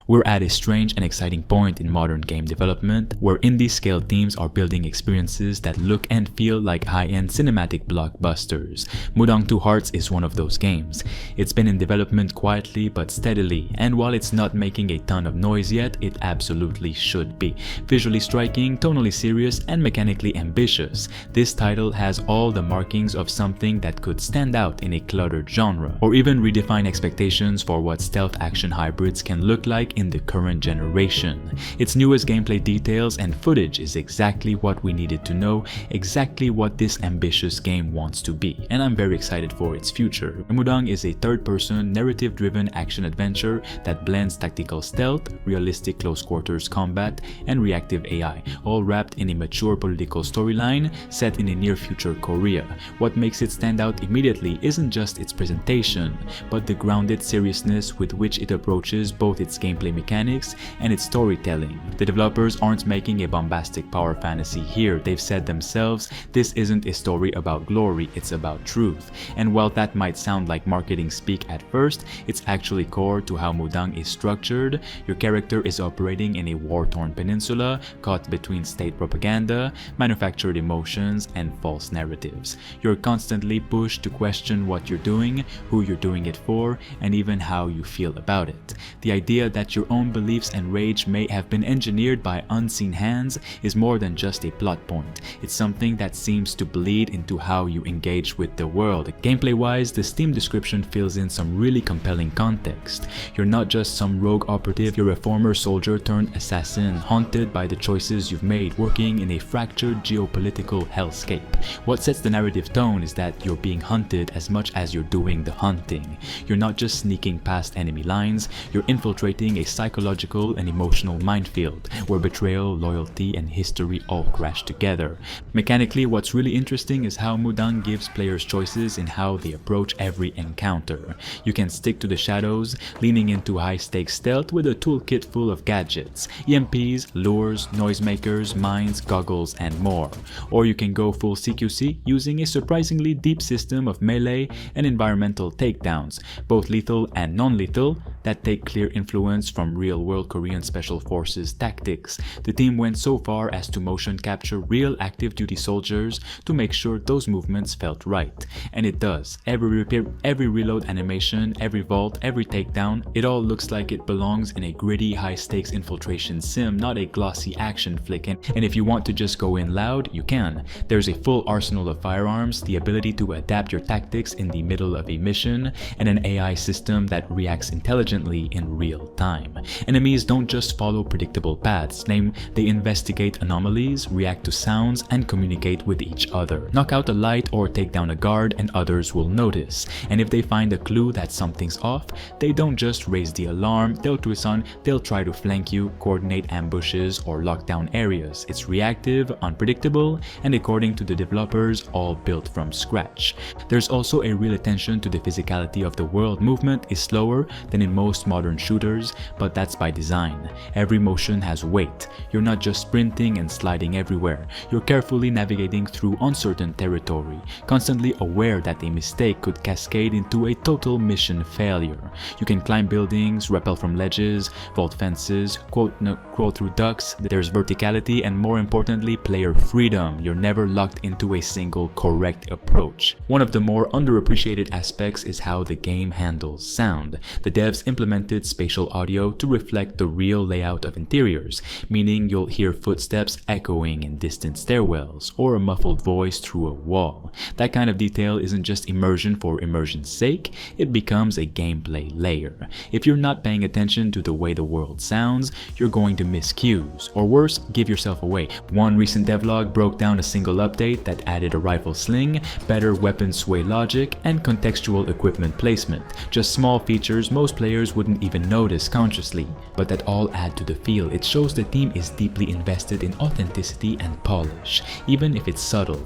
We're at a strange and exciting point in modern game development, where indie-scale teams are building experiences that look and feel like high-end cinematic blockbusters. Mudang 2 Hearts is one of those games. It's been in development quietly but steadily, and while it's not making a ton of noise yet, it absolutely should be. Visually striking, tonally serious, and mechanically ambitious, this title has all the markings of something that could stand out in a cluttered genre, or even redefine expectations for what stealth action hybrids can look like in the current generation. Its newest gameplay details and footage is exactly what we needed to know, exactly what this ambitious game wants to be, and I'm very excited for its future. Mudang is a third-person, narrative-driven action-adventure that blends tactical stealth, realistic close-quarters combat, and reactive AI, all wrapped in a mature political storyline set in a near-future Korea. What makes it stand out immediately isn't just its presentation, but the grounded seriousness with which it approaches both its gameplay mechanics and its storytelling. The developers aren't making a bombastic power fantasy here. They've said themselves, this isn't a story about glory, it's about truth. And while that might sound like marketing speak at first, it's actually core to how Mudang is structured. Your character is operating in a war-torn peninsula, caught between state propaganda, manufactured emotions, and false narratives. You're constantly pushed to question what you're doing, who you're doing it for, and even how you feel about it. The idea that your own beliefs and rage may have been engineered by unseen hands is more than just a plot point. It's something that seems to bleed into how you engage with the world. Gameplay-wise, the Steam description fills in some really compelling context. You're not just some rogue operative, you're a former soldier turned assassin, haunted by the choices you've made, working in a fractured geopolitical hellscape. What sets the narrative tone is that you're being hunted as much as you're doing the hunting. You're not just sneaking past enemy lines, you're infiltrating a psychological and emotional minefield where betrayal, loyalty, and history all crash together. Mechanically, what's really interesting is how Mudang gives players choices in how they approach every encounter. You can stick to the shadows, leaning into high-stakes stealth with a toolkit full of gadgets, EMPs, lures, noisemakers, mines, goggles, and more. Or you can go full CQC using a surprisingly deep system of melee and environmental takedowns, both lethal and non-lethal, that take clear influence from real-world Korean Special Forces tactics. The team went so far as to motion capture real active duty soldiers to make sure those movements felt right. And it does. Every repair, every reload animation, every vault, every takedown, it all looks like it belongs in a gritty high-stakes infiltration sim, not a glossy action flick. And if you want to just go in loud, you can. There's a full arsenal of firearms, the ability to adapt your tactics in the middle of a mission, and an AI system that reacts intelligently in real time. Enemies don't just follow predictable paths, they investigate anomalies, react to sounds, and communicate with each other. Knock out a light or take down a guard and others will notice. And if they find a clue that something's off, they don't just raise the alarm, they'll try to flank you, coordinate ambushes, or lock down areas. It's reactive, unpredictable, and according to the developers, all built from scratch. There's also a real attention to the physicality of the world. Movement is slower than in most modern shooters, but that's by design. Every motion has weight. You're not just sprinting and sliding everywhere. You're carefully navigating through uncertain territory, constantly aware that a mistake could cascade into a total mission failure. You can climb buildings, rappel from ledges, vault fences, crawl through ducts. There's verticality and, more importantly, player freedom. You're never locked into a single correct approach. One of the more underappreciated aspects is how the game handles sound. The devs implemented spatial audio to reflect the real layout of interiors, meaning you'll hear footsteps echoing in distant stairwells or a muffled voice through a wall. That kind of detail isn't just immersion for immersion's sake, it becomes a gameplay layer. If you're not paying attention to the way the world sounds, you're going to miss cues, or worse, give yourself away. One recent devlog broke down a single update that added a rifle sling, better weapon sway logic, and contextual equipment placement. Just small features most players wouldn't even notice consciously, but that all add to the feel. It shows the team is deeply invested in authenticity and polish, even if it's subtle.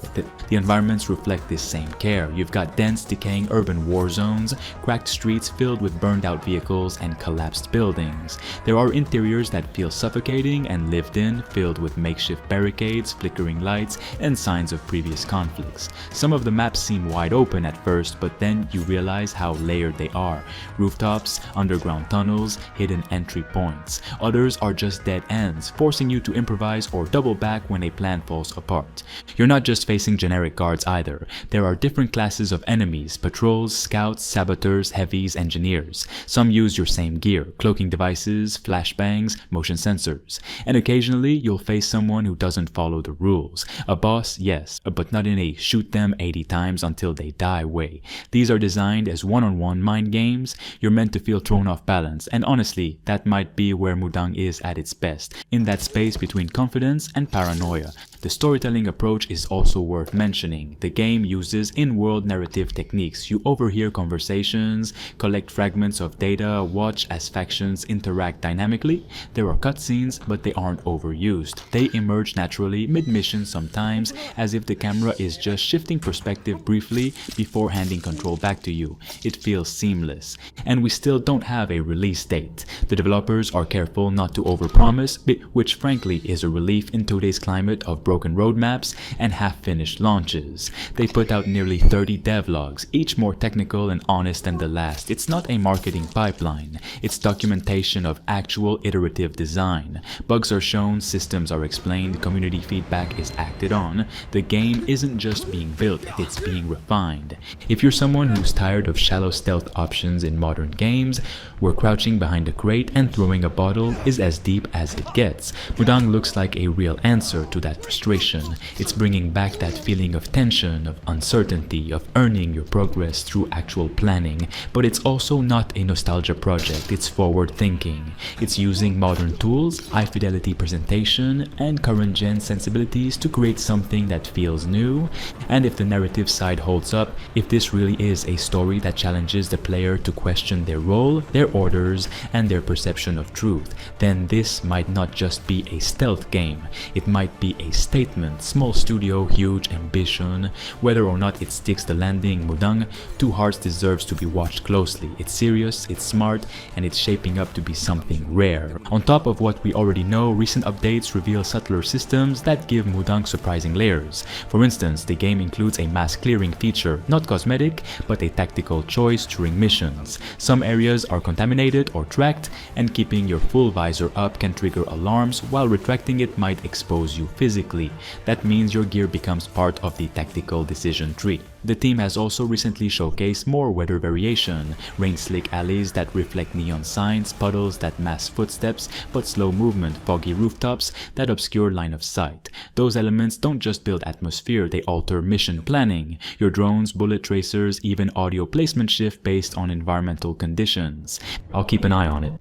The environments reflect this same care. You've got dense, decaying urban war zones, cracked streets filled with burned out vehicles, and collapsed buildings. There are interiors that feel suffocating and lived in, filled with makeshift barricades, flickering lights, and signs of previous conflicts. Some of the maps seem wide open at first, but then you realize how layered they are. Rooftops, underground tunnels, hidden hidden entry points. Others are just dead ends, forcing you to improvise or double back when a plan falls apart. You're not just facing generic guards either. There are different classes of enemies: patrols, scouts, saboteurs, heavies, engineers. Some use your same gear: cloaking devices, flashbangs, motion sensors. And occasionally you'll face someone who doesn't follow the rules. A boss, yes, but not in a shoot them 80 times until they die way. These are designed as one-on-one mind games. You're meant to feel thrown off balance, and honestly, that might be where Mudang is at its best, in that space between confidence and paranoia. The storytelling approach is also worth mentioning. The game uses in-world narrative techniques. You overhear conversations, collect fragments of data, watch as factions interact dynamically. There are cutscenes, but they aren't overused. They emerge naturally mid-mission sometimes, as if the camera is just shifting perspective briefly before handing control back to you. It feels seamless. And we still don't have a release date. The developers are careful not to overpromise, which frankly is a relief in today's climate of broken roadmaps and half-finished launches. They put out nearly 30 devlogs, each more technical and honest than the last. It's not a marketing pipeline. It's documentation of actual iterative design. Bugs are shown, systems are explained, community feedback is acted on. The game isn't just being built, it's being refined. If you're someone who's tired of shallow stealth options in modern games, where crouching behind a crate and throwing a bottle is as deep as it gets, Mudang looks like a real answer to that frustration. It's bringing back that feeling of tension, of uncertainty, of earning your progress through actual planning. But it's also not a nostalgia project, it's forward thinking. It's using modern tools, high-fidelity presentation, and current-gen sensibilities to create something that feels new. And if the narrative side holds up, if this really is a story that challenges the player to question their role, their orders, and their perception of truth, then this might not just be a stealth game. It might be a statement. Small studio, huge ambition. Whether or not it sticks the landing, Mudang Two Hearts deserves to be watched closely. It's serious, it's smart, and it's shaping up to be something rare. On top of what we already know, recent updates reveal subtler systems that give Mudang surprising layers. For instance, the game includes a mass clearing feature, not cosmetic, but a tactical choice during missions. Some areas are contaminated or tracked, and keeping your full visor up can trigger alarms, while retracting it might expose you physically. That means your gear becomes part of the tactical decision tree. The team has also recently showcased more weather variation: rain-slick alleys that reflect neon signs, puddles that mask footsteps but slow movement, foggy rooftops that obscure line of sight. Those elements don't just build atmosphere, they alter mission planning. Your drones, bullet tracers, even audio placement shift based on environmental conditions. I'll keep an eye on it.